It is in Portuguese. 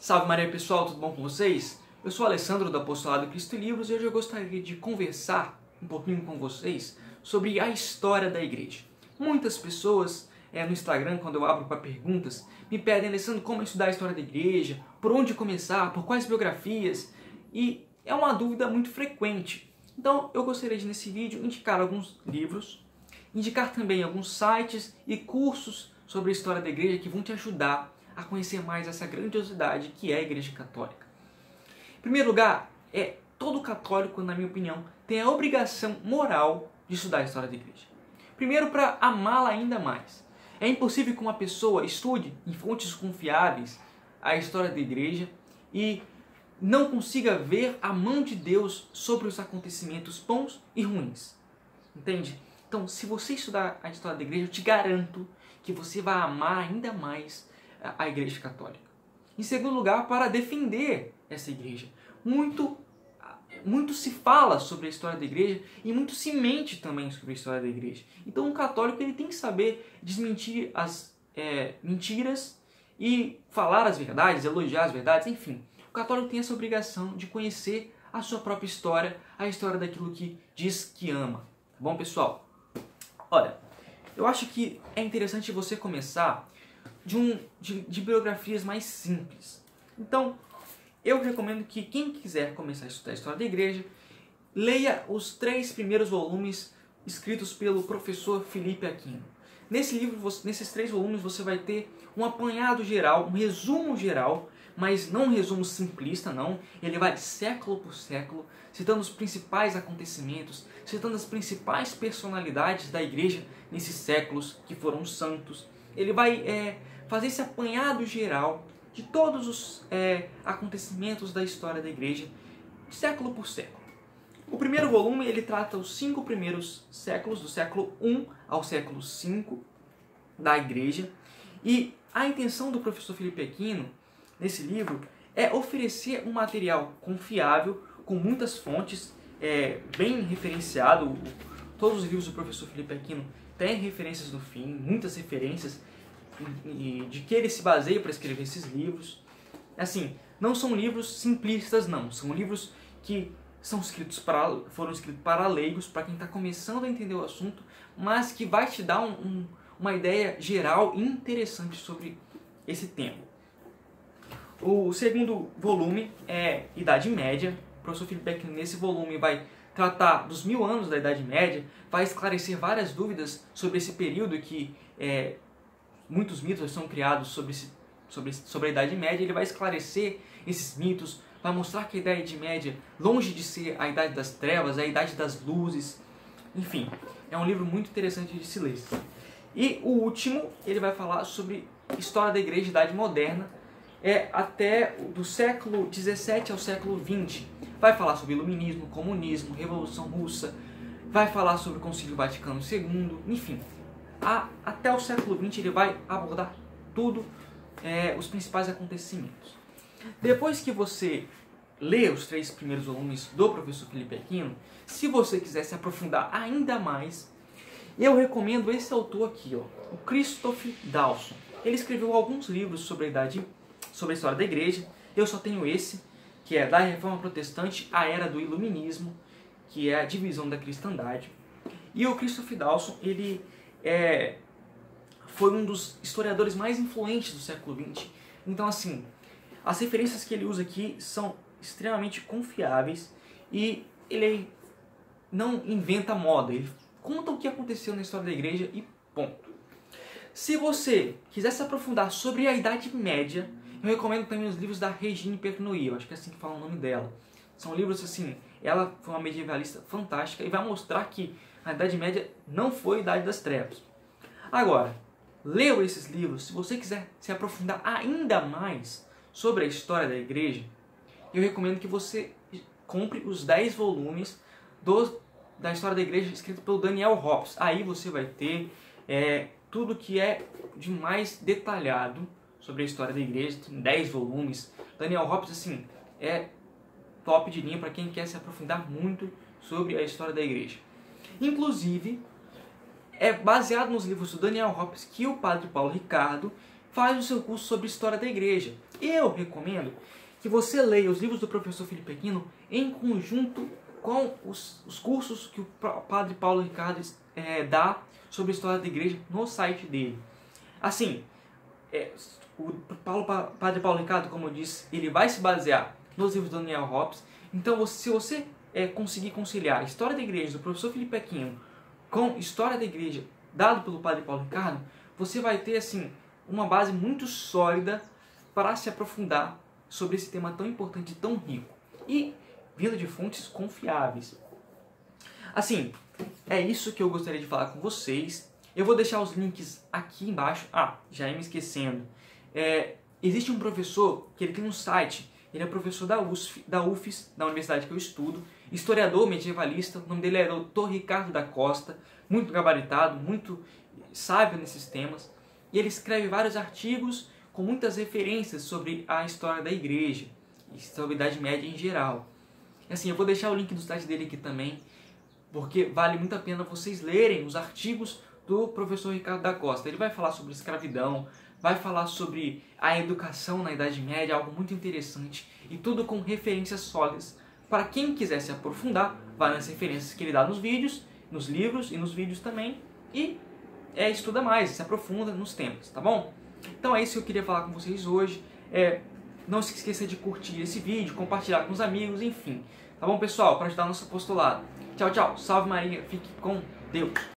Salve Maria pessoal, tudo bom com vocês? Eu sou Alessandro do Apostolado Cristo e Livros e hoje eu gostaria de conversar um pouquinho com vocês sobre a história da igreja. Muitas pessoas no Instagram, quando eu abro para perguntas, me pedem, Alessandro, como estudar a história da igreja, por onde começar, por quais biografias, e é uma dúvida muito frequente. Então eu gostaria de nesse vídeo indicar alguns livros, indicar também alguns sites e cursos sobre a história da igreja que vão te ajudar a conhecer mais essa grandiosidade que é a Igreja Católica. Em primeiro lugar, todo católico, na minha opinião, tem a obrigação moral de estudar a história da igreja. Primeiro, para amá-la ainda mais. É impossível que uma pessoa estude em fontes confiáveis a história da igreja e não consiga ver a mão de Deus sobre os acontecimentos bons e ruins. Entende? Então, se você estudar a história da igreja, eu te garanto que você vai amar ainda mais a Igreja Católica. Em segundo lugar, para defender essa igreja. Muito se fala sobre a história da igreja e muito se mente também sobre a história da igreja. Então um católico ele tem que saber desmentir as mentiras e falar as verdades, elogiar as verdades, enfim. O católico tem essa obrigação de conhecer a sua própria história, a história daquilo que diz que ama. Tá bom, pessoal? Olha, eu acho que é interessante você começar de biografias mais simples. Então, eu recomendo que quem quiser começar a estudar a história da igreja, leia os 3 primeiros volumes escritos pelo professor Felipe Aquino. Nesses 3 volumes você vai ter um apanhado geral, um resumo geral, mas não um resumo simplista, não. Ele vai século por século, citando os principais acontecimentos, citando as principais personalidades da igreja nesses séculos que foram santos. Ele vai fazer esse apanhado geral de todos os acontecimentos da história da igreja, século por século. O primeiro volume ele trata os 5 primeiros séculos, do século I ao século V da igreja. E a intenção do professor Felipe Aquino, nesse livro, é oferecer um material confiável, com muitas fontes, bem referenciado. Todos os livros do professor Felipe Aquino têm referências do fim, muitas referências de que ele se baseia para escrever esses livros. Assim, não são livros simplistas, não. São livros que foram escritos para leigos, para quem está começando a entender o assunto, mas que vai te dar uma ideia geral e interessante sobre esse tema. O segundo volume é Idade Média. O professor Felipe Aquino, nesse volume, vai tratar dos 1000 anos da Idade Média, vai esclarecer várias dúvidas sobre esse período que muitos mitos são criados sobre a Idade Média. Ele vai esclarecer esses mitos, vai mostrar que a Idade Média, longe de ser a Idade das Trevas, é a Idade das Luzes. Enfim, é um livro muito interessante de se ler. E o último, ele vai falar sobre história da Igreja, Idade Moderna, até do século XVII ao século XX. Vai falar sobre iluminismo, comunismo, Revolução Russa, vai falar sobre o Concílio Vaticano II, enfim. Até o século XX ele vai abordar tudo, os principais acontecimentos. Depois que você lê os 3 primeiros volumes do professor Felipe Aquino, se você quiser se aprofundar ainda mais, eu recomendo esse autor aqui, o Christoph Dawson. Ele escreveu alguns livros sobre a história da igreja. Eu só tenho esse, que é Da Reforma Protestante à Era do Iluminismo, que é a divisão da cristandade. E o Christoph Dawson, ele foi um dos historiadores mais influentes do século XX. Então, assim, as referências que ele usa aqui são extremamente confiáveis e ele não inventa moda, ele conta o que aconteceu na história da igreja e ponto. Se você quiser se aprofundar sobre a Idade Média, eu recomendo também os livros da Regine Pernoy, eu acho que é assim que fala o nome dela. São livros assim, ela foi uma medievalista fantástica e vai mostrar que a Idade Média não foi a Idade das Trevas. Agora, leu esses livros, se você quiser se aprofundar ainda mais sobre a história da igreja, eu recomendo que você compre os 10 volumes da história da igreja escrito pelo Daniel Hoppes. Aí você vai ter tudo que é de mais detalhado sobre a história da igreja. Tem 10 volumes. Daniel Hoppes, assim, é top de linha para quem quer se aprofundar muito sobre a história da igreja. Inclusive, é baseado nos livros do Daniel Hoppes que o padre Paulo Ricardo faz o seu curso sobre História da Igreja. Eu recomendo que você leia os livros do professor Felipe Aquino em conjunto com os cursos que o Padre Paulo Ricardo dá sobre a História da Igreja no site dele. Assim, o Padre Paulo Ricardo, como eu disse, ele vai se basear nos livros do Daniel Hobbes. Então, se você conseguir conciliar a História da Igreja do professor Felipe Aquino com História da Igreja dado pelo Padre Paulo Ricardo, você vai ter assim uma base muito sólida para se aprofundar sobre esse tema tão importante e tão rico. E vindo de fontes confiáveis. Assim, é isso que eu gostaria de falar com vocês. Eu vou deixar os links aqui embaixo. Já ia me esquecendo. Existe um professor que ele tem um site. Ele é professor da UFES, da universidade que eu estudo, historiador medievalista. O nome dele é Dr. Ricardo da Costa, muito gabaritado, muito sábio nesses temas. E ele escreve vários artigos com muitas referências sobre a história da igreja e sobre a Idade Média em geral. Assim, eu vou deixar o link do site dele aqui também, porque vale muito a pena vocês lerem os artigos do professor Ricardo da Costa. Ele vai falar sobre escravidão, vai falar sobre a educação na Idade Média, algo muito interessante, e tudo com referências sólidas. Para quem quiser se aprofundar, vai nas referências que ele dá nos vídeos, nos livros e nos vídeos também, e estuda mais, se aprofunda nos temas, tá bom? Então é isso que eu queria falar com vocês hoje. Não se esqueça de curtir esse vídeo, compartilhar com os amigos, enfim. Tá bom, pessoal? Para ajudar o nosso apostolado. Tchau, tchau. Salve Maria. Fique com Deus.